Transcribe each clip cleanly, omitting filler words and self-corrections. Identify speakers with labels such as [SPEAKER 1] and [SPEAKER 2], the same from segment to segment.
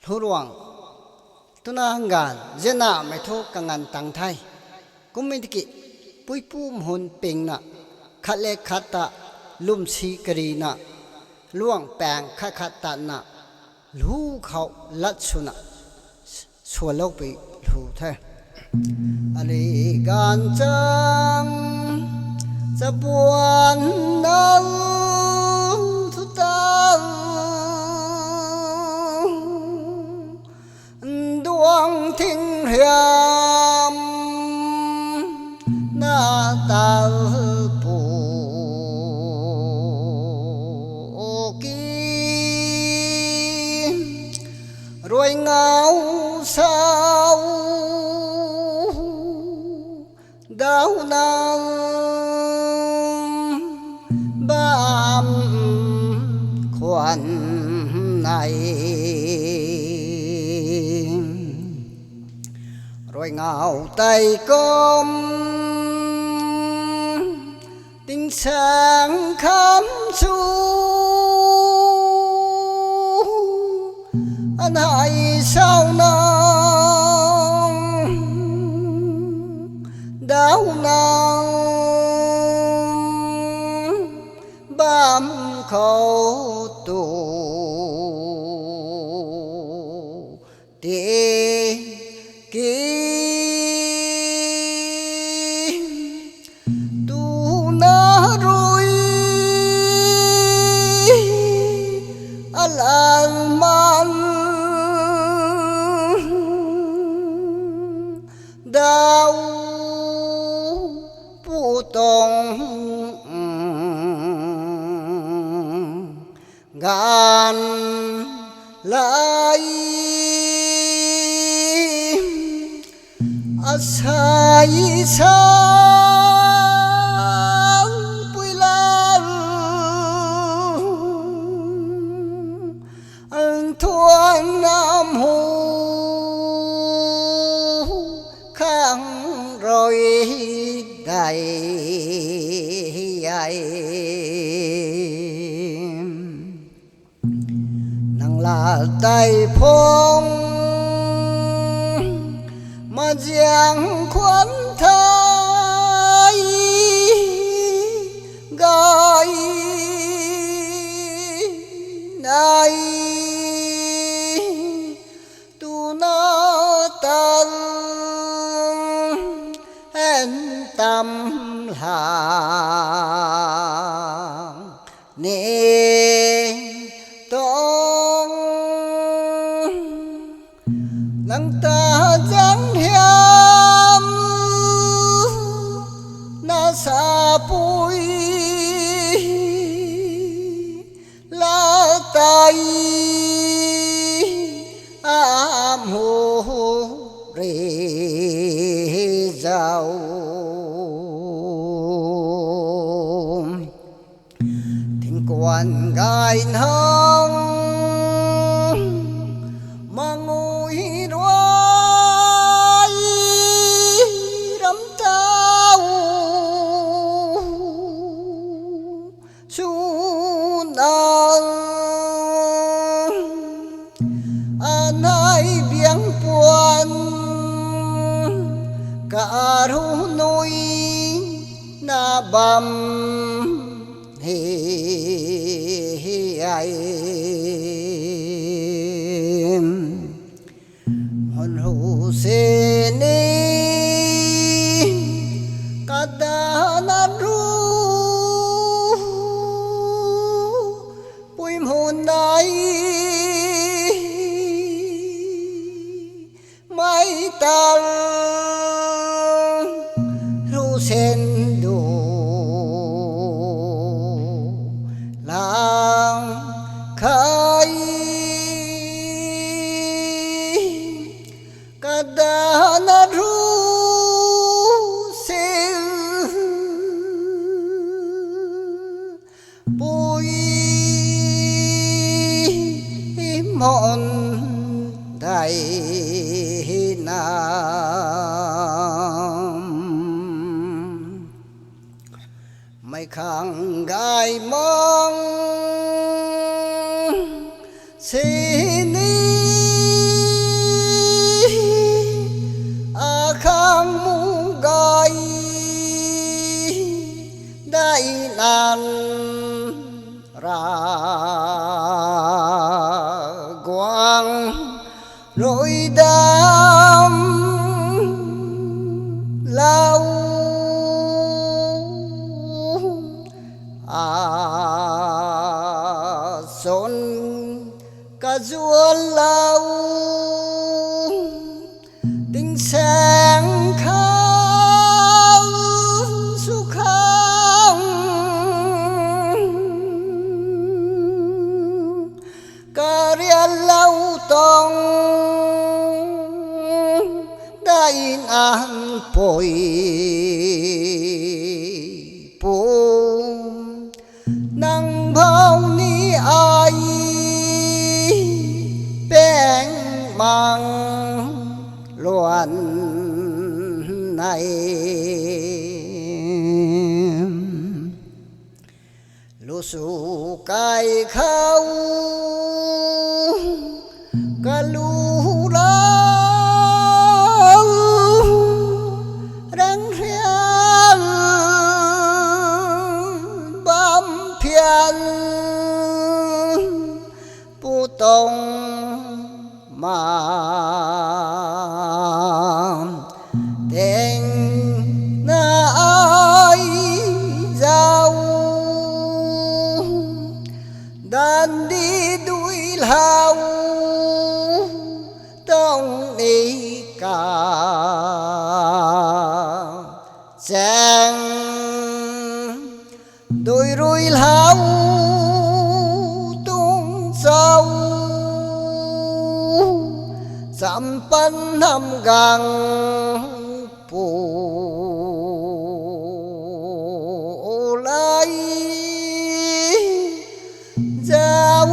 [SPEAKER 1] huruang tuna hangan zena mai tho kangan tang thai kumidiki puipum hun pingna khale khata lum si karina luang pang khata na lu khau lat suna sualo pe lu thai ali gan chang zabuan nang thu tang duang thinh hiam na ta pu ki rồi ngao sao đau nang bám khoan này rồi ngào tay com tinh sáng khám su anh hãy sao nang đau nang bám khẩu tù tê kì tu na rồi alan man đau pu tong gan lại asai sang pui lan an thuan nam hu khang rồi đầy nang là tay phong mà giang khoan thai gai này tu na tan en tâm hàng nè tông nắng ta giang hiam na sa pui la tai am hu re giao thỉnh quan gai hông mang ngồi đói đắm tao su nang an hai biếng buồn cả ru nuôi na bầm hi ai hon hu se ni kada na ru puim hon nai mai tar ru sen du lang khai kada na ru se bui mòn đầy nam mày khang gai mong xin đi loạn rồi đam lao son cả dua lao tình sáng khao su khao cả ria lao tông đại an bồi bồ nang bao ni ai bèn mang loạn này lu su cai khâu ca lu lao răng riêng bám phiền pu tông mà tình na ai giàu đàn đi đuổi lao tông đi cả chàng đôi ruồi lao tung sâu dặm pan năm gang phù lai giáo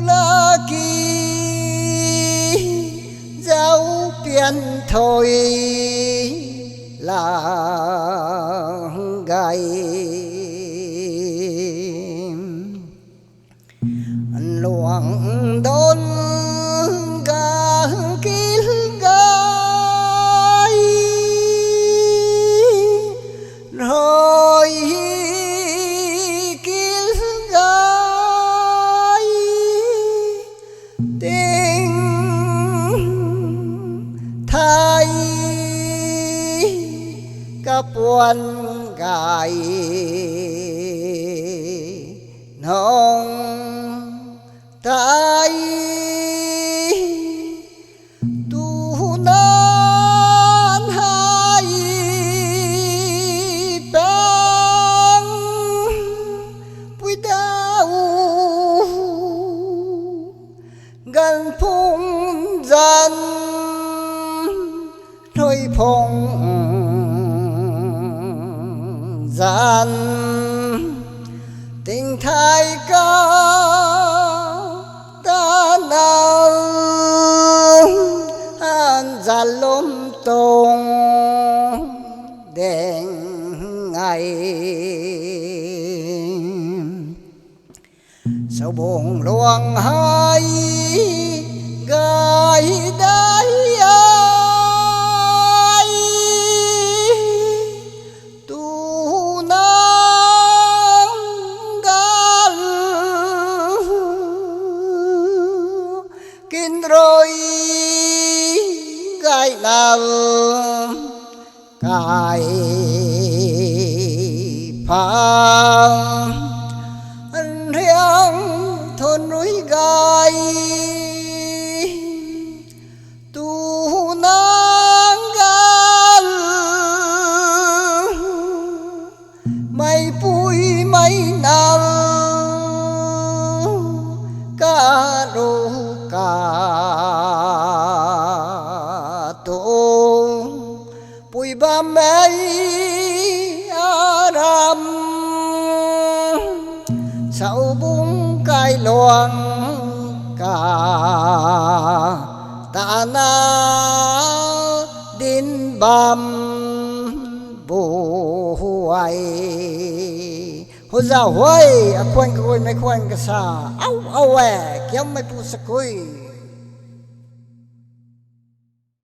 [SPEAKER 1] la kỳ giáo biến thôi là gai luồng đôn ga kil gai rồi kil gai tình thay cả buồn gai nông thay tu nan hai bang bụi đau gần phung dần thôi phong dần tình thay ca ta nào an già lôm tông đèn ngày sau buồn luồng hai gai đáy ai tu nang gal kinh rồi gai nào gai phang riêng thôn núi gai tu nang gal mây bụi mây nào ca ru ca tu bụi ba mây aram sau bung cai loang cả ta na din bam bù huai hô ra huai a khoan cái mai khoan cái sa au au kiếm mai pu sa kui